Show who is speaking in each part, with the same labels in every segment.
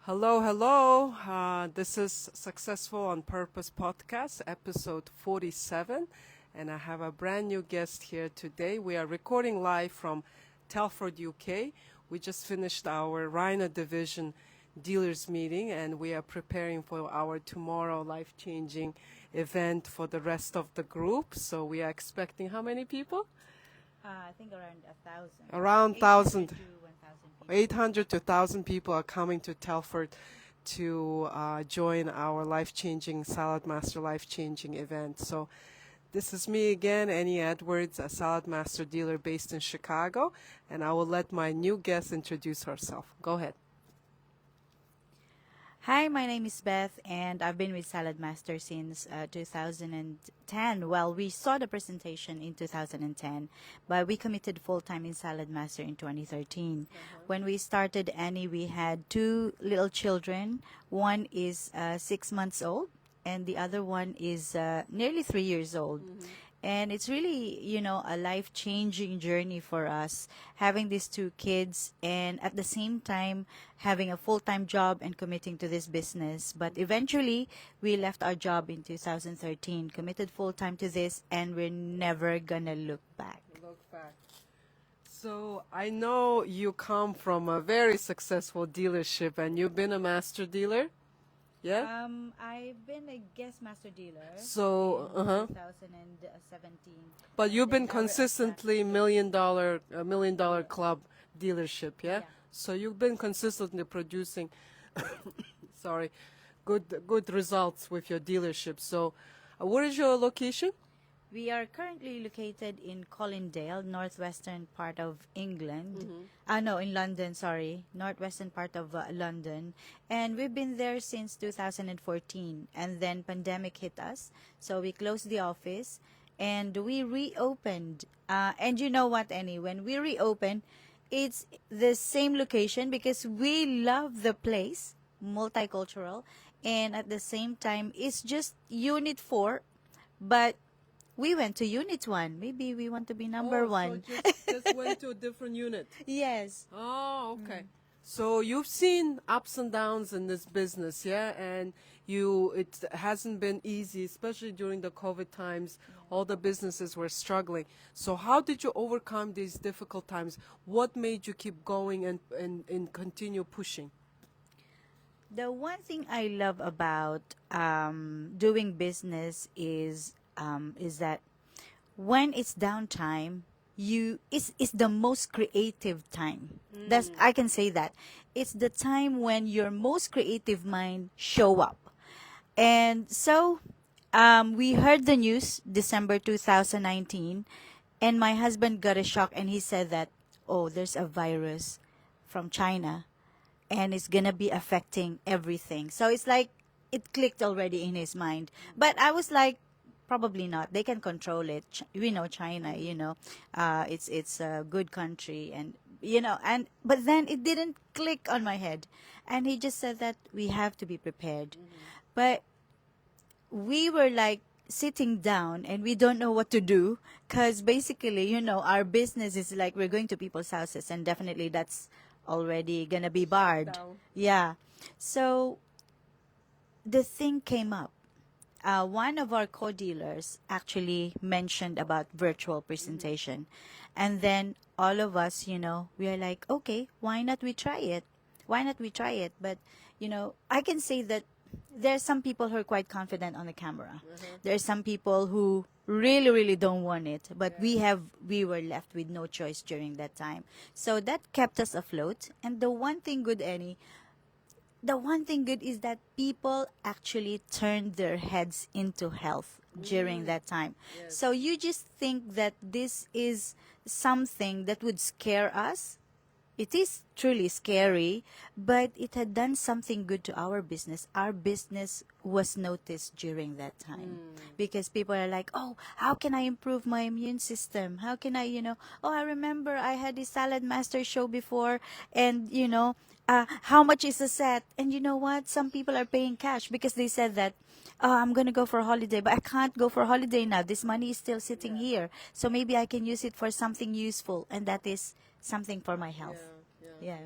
Speaker 1: Hello, hello. This is Successful on Purpose podcast, episode 47. And I have a brand new guest here today. We are recording live from Telford, UK. We just finished our Rhino Division dealers meeting and we are preparing for our tomorrow life-changing event for the rest of the group. So we are expecting how many people?
Speaker 2: I think around 1,000.
Speaker 1: Around 1,000.
Speaker 2: 800 to 1,000 people.
Speaker 1: 800 to 1,000 people are coming to Telford to join our life-changing Saladmaster life-changing event. So this is me again, Annie Edwards, a Saladmaster dealer based in Chicago, and I will let my new guest introduce herself. Go ahead.
Speaker 2: Hi, my name is Beth, and I've been with Saladmaster since 2010. Well, we saw the presentation in 2010, but we committed full-time in Saladmaster in 2013. When we started Annie, we had two little children. One is 6 months old, and the other one is nearly 3 years old. And it's really, a life-changing journey for us, having these two kids and at the same time having a full-time job and committing to this business. But eventually, we left our job in 2013, committed full-time to this, and we're never gonna look back.
Speaker 1: So I know you come from a very successful dealership and you've been a master dealer? Yeah?
Speaker 2: I've been a guest master dealer
Speaker 1: So,
Speaker 2: in 2017.
Speaker 1: But you've been
Speaker 2: Then our
Speaker 1: consistently million dollar club dealership, yeah?
Speaker 2: Yeah.
Speaker 1: So you've been consistently producing, sorry, good results with your dealership. So, where is your location?
Speaker 2: We are currently located in Colindale, northwestern part of England. No, in London, sorry. Northwestern part of London. And we've been there since 2014. And then pandemic hit us. So we closed the office and we reopened. And you know what, Annie? When we reopened, it's the same location because we love the place, multicultural. And at the same time, it's just Unit 4, but we went to Unit 1. Maybe we want to be number 1.
Speaker 1: So just went to a different unit.
Speaker 2: Yes.
Speaker 1: Oh, okay. So you've seen ups and downs in this business, yeah? And it hasn't been easy, especially during the COVID times. All the businesses were struggling. So how did you overcome these difficult times? What made you keep going and continue pushing?
Speaker 2: The one thing I love about doing business is that when it's downtime, it's the most creative time. That's I can say that it's the time when your most creative mind show up. And so we heard the news December 2019, and my husband got a shock, and he said that, oh, there's a virus from China, and it's gonna be affecting everything. So it's like it clicked already in his mind. But I was like, probably not. They can control it. We know China. It's a good country, and but then it didn't click on my head, and he just said that we have to be prepared. But we were like sitting down, and we don't know what to do because basically, our business is like we're going to people's houses, and definitely that's already gonna be barred.
Speaker 1: Down.
Speaker 2: Yeah. So the thing came up. One of our co-dealers actually mentioned about virtual presentation. And then all of us, we are like, okay, why not we try it? Why not we try it? But, I can say that there's some people who are quite confident on the camera. There's some people who really, really don't want it. But we were left with no choice during that time. So that kept us afloat. And the one thing good, Annie, is that people actually turned their heads into health during that time.
Speaker 1: Yes.
Speaker 2: So you just think that this is something that would scare us. It is truly scary, but it had done something good to our business. Our business was noticed during that time because people are like, oh, how can I improve my immune system? How can I, oh, I remember I had this Saladmaster show before, and, how much is a set? And you know what? Some people are paying cash because they said that, oh, I'm going to go for a holiday, but I can't go for a holiday now. This money is still sitting here. So maybe I can use it for something useful, and that is something for my health. Yeah.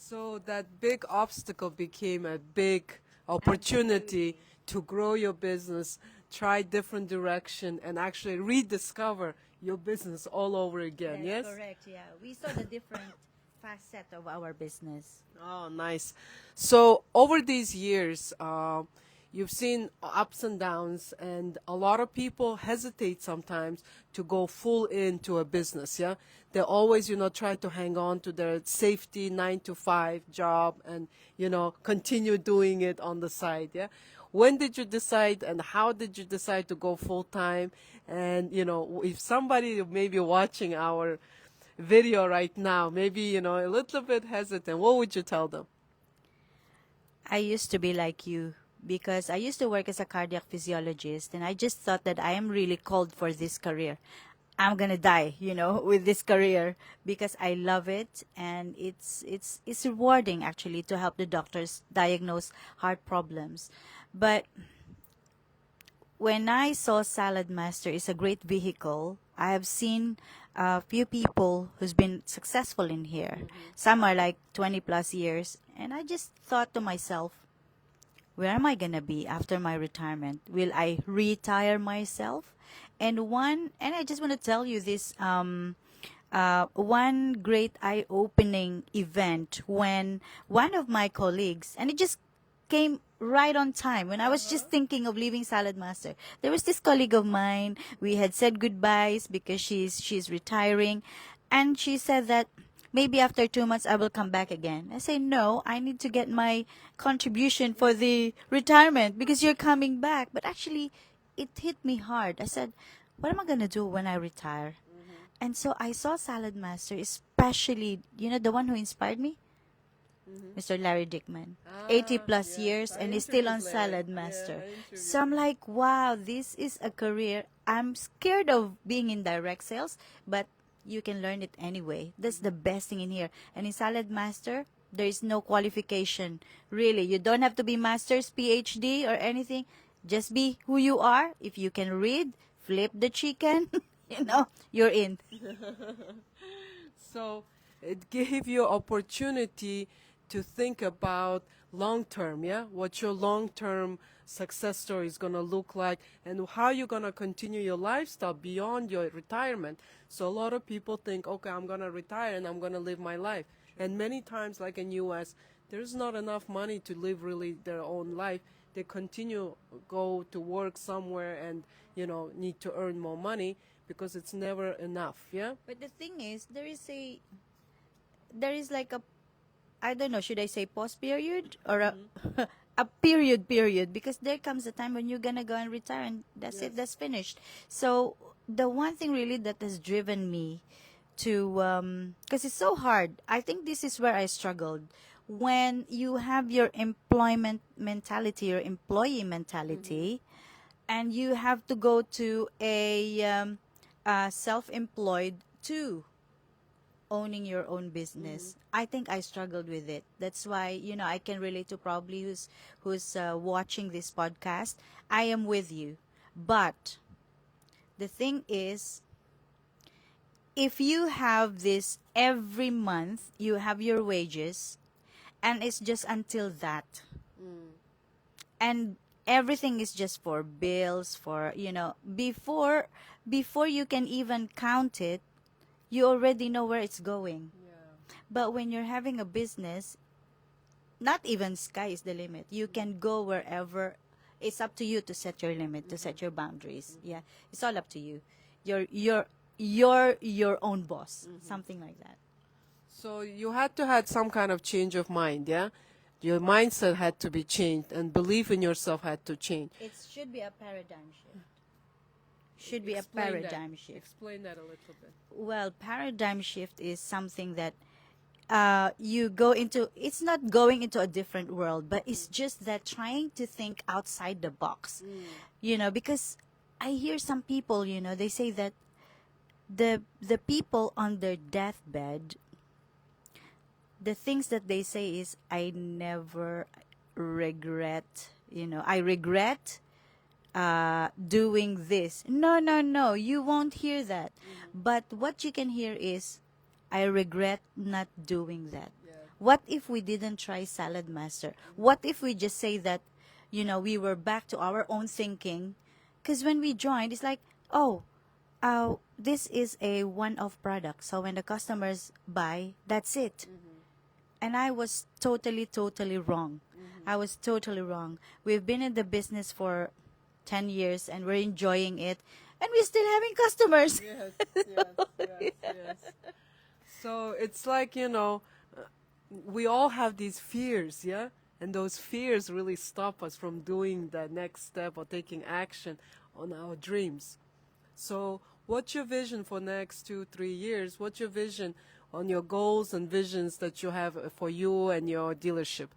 Speaker 1: So that big obstacle became a big opportunity to grow your business, try different direction, and actually rediscover your business all over again.
Speaker 2: That's
Speaker 1: Yes?
Speaker 2: correct. Yeah, we saw the different facet of our business.
Speaker 1: Oh, nice. So over these years, you've seen ups and downs, and a lot of people hesitate sometimes to go full into a business. Yeah, they always, try to hang on to their safety 9 to 5 job, and continue doing it on the side. Yeah. When did you decide, and how did you decide to go full time? And if somebody may be watching our video right now, maybe, a little bit hesitant, what would you tell them?
Speaker 2: I used to be like you because I used to work as a cardiac physiologist, and I just thought that I am really called for this career. I'm gonna die, with this career because I love it, and it's rewarding actually to help the doctors diagnose heart problems. But when I saw Saladmaster is a great vehicle, I have seen a few people who's been successful in here. Some are like 20 plus years, and I just thought to myself, where am I gonna be after my retirement? Will I retire myself? And I just want to tell you this one great eye-opening event when one of my colleagues, and it just came right on time when I was just thinking of leaving Saladmaster. There was this colleague of mine. We had said goodbyes because she's retiring, and she said that maybe after 2 months I will come back again. I say no, I need to get my contribution for the retirement because you're coming back. But actually, it hit me hard. I said, what am I gonna do when I retire? And so I saw Saladmaster, especially, the one who inspired me, Mr. Larry Dickman. 80 plus years and he's still on Saladmaster. So I'm like, wow, this is a career. I'm scared of being in direct sales, but you can learn it anyway. That's the best thing in here. And in Saladmaster, there is no qualification. Really, you don't have to be master's, PhD, or anything. Just be who you are. If you can read, flip the chicken, you're in.
Speaker 1: So it gave you opportunity to think about long term, yeah, what your long term success story is going to look like, and how you're going to continue your lifestyle beyond your retirement. So a lot of people think, okay, I'm going to retire and I'm going to live my life. And many times, like in US, there's not enough money to live really their own life. They continue go to work somewhere and need to earn more money because it's never enough. Yeah.
Speaker 2: But the thing is, there is like a, I don't know, should I say pause period or a period, because there comes a time when you're gonna go and retire, and that's it, that's finished. So the one thing really that has driven me to, because it's so hard. I think this is where I struggled. When you have your employment mentality, your employee mentality, and you have to go to a self-employed to owning your own business. I think I struggled with it. That's why I can relate to probably who's watching this podcast. I am with you, but the thing is, if you have this every month, you have your wages, and it's just until that, and everything is just for bills, for before you can even count it, you already know where it's going. But when you're having a business, not even sky is the limit. You can go wherever. It's up to you to set your limit, to set your boundaries. Yeah, it's all up to you. You're your own boss, something like that.
Speaker 1: So you had to have some kind of change of mind, yeah? Your mindset had to be changed, and belief in yourself had to change.
Speaker 2: It should be a paradigm shift. Should be
Speaker 1: Explain
Speaker 2: a paradigm
Speaker 1: that.
Speaker 2: shift.
Speaker 1: Explain that a little bit.
Speaker 2: Well, paradigm shift is something that you go into. It's not going into a different world, but it's just that trying to think outside the box. Because I hear some people, they say that the people on their deathbed, the things that they say is, I never regret, I regret doing this. No, you won't hear that. But what you can hear is, I regret not doing that. What if we didn't try Saladmaster? What if we just say that, we were back to our own thinking? Because when we joined, it's like, oh, this is a one-off product. So when the customers buy, that's it. And I was totally, totally wrong. I was totally wrong. We've been in the business for 10 years and we're enjoying it. And we're still having customers.
Speaker 1: Yes, yes, yes, yes. So it's like, we all have these fears, yeah? And those fears really stop us from doing the next step or taking action on our dreams. So what's your vision for next 2-3 years? What's your vision on your goals and visions that you have for you and your dealership?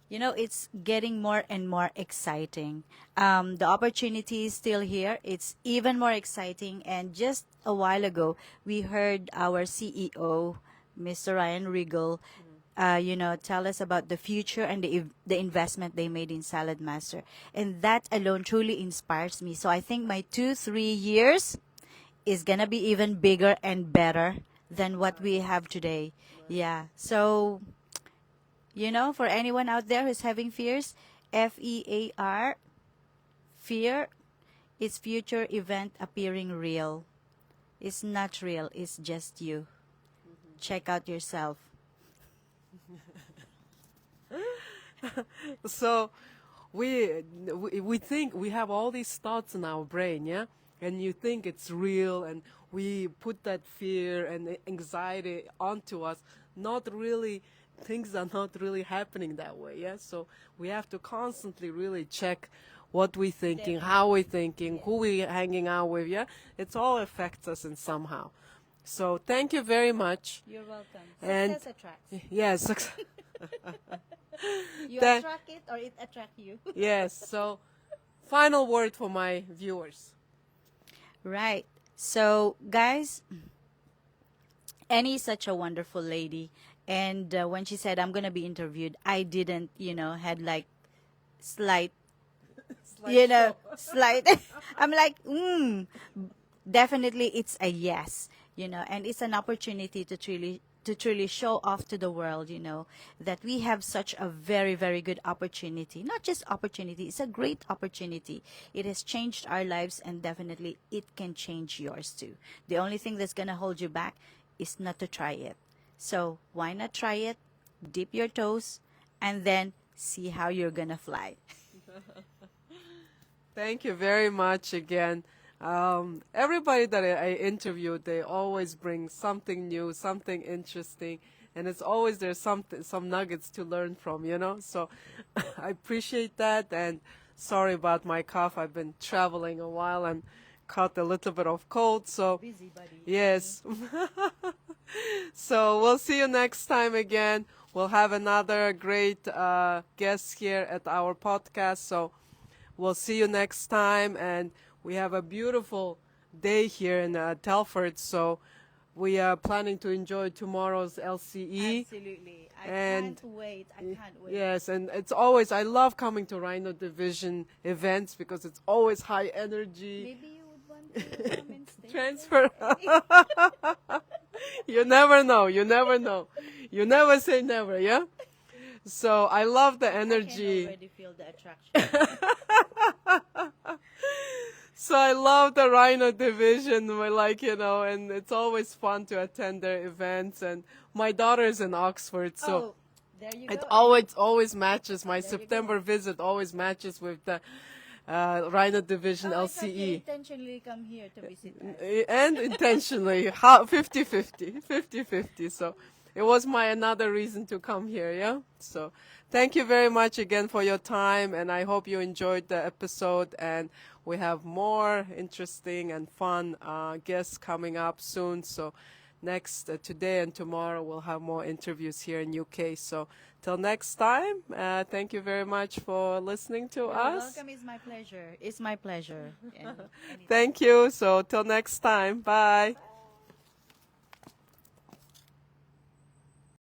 Speaker 2: It's getting more and more exciting. The opportunity is still here. It's even more exciting. And just a while ago, we heard our CEO, Mr. Ryan Regal, tell us about the future and the investment they made in Saladmaster. And that alone truly inspires me. So I think my 2-3 years is going to be even bigger and better than what we have today. Yeah. So, for anyone out there who's having fears, FEAR, fear is future event appearing real. It's not real, it's just you. Check out yourself.
Speaker 1: So we think we have all these thoughts in our brain, yeah? And you think it's real, and we put that fear and anxiety onto us. Not really, things are not really happening that way, yeah? So we have to constantly really check what we're thinking, how we're thinking, who we're hanging out with, yeah? It all affects us in somehow. So thank you very much.
Speaker 2: You're welcome.
Speaker 1: And
Speaker 2: Success attracts.
Speaker 1: Yes.
Speaker 2: You
Speaker 1: That-
Speaker 2: attract it or it attracts you.
Speaker 1: Yes. So final word for my viewers.
Speaker 2: Right. So, guys, Annie is such a wonderful lady. And when she said, I'm going to be interviewed, I didn't, had like slight, slight. I'm like, definitely it's a yes, and it's an opportunity to truly show off to the world, that we have such a very, very good opportunity. Not just opportunity, it's a great opportunity. It has changed our lives, and definitely it can change yours too. The only thing that's going to hold you back is not to try it. So why not try it, dip your toes, and then see how you're going to fly.
Speaker 1: Thank you very much again. Everybody that I interviewed, they always bring something new, something interesting, and it's always there's some nuggets to learn from, So I appreciate that, and sorry about my cough. I've been traveling a while and caught a little bit of cold, so
Speaker 2: Busy, buddy.
Speaker 1: yes. So we'll see you next time again. We'll have another great guest here at our podcast. So we'll see you next time, and we have a beautiful day here in Telford. So we are planning to enjoy tomorrow's LCE.
Speaker 2: Absolutely. I
Speaker 1: And-
Speaker 2: can't wait. I can't wait.
Speaker 1: Yes, and it's always, I love coming to Rhino Division events because it's always high energy.
Speaker 2: Maybe you would want to come and stay.
Speaker 1: Transfer. You never know. You never know. You never say never, yeah? So I love the
Speaker 2: I can
Speaker 1: energy.
Speaker 2: already feel the attraction.
Speaker 1: So I love the Rhino Division. We're like, and it's always fun to attend their events. And my daughter's in Oxford, so
Speaker 2: Oh, there you go.
Speaker 1: it always matches. My
Speaker 2: There you
Speaker 1: September visit always matches with the Rhino Division
Speaker 2: I thought you
Speaker 1: LCE.
Speaker 2: intentionally come here to visit us.
Speaker 1: And intentionally, 50-50, 50-50. So it was my another reason to come here, yeah? So thank you very much again for your time, and I hope you enjoyed the episode, and we have more interesting and fun guests coming up soon. So today and tomorrow, we'll have more interviews here in UK. So till next time, thank you very much for listening to
Speaker 2: You're
Speaker 1: us.
Speaker 2: welcome. It's my pleasure. It's my pleasure. And anytime.
Speaker 1: Thank you. So till next time, bye.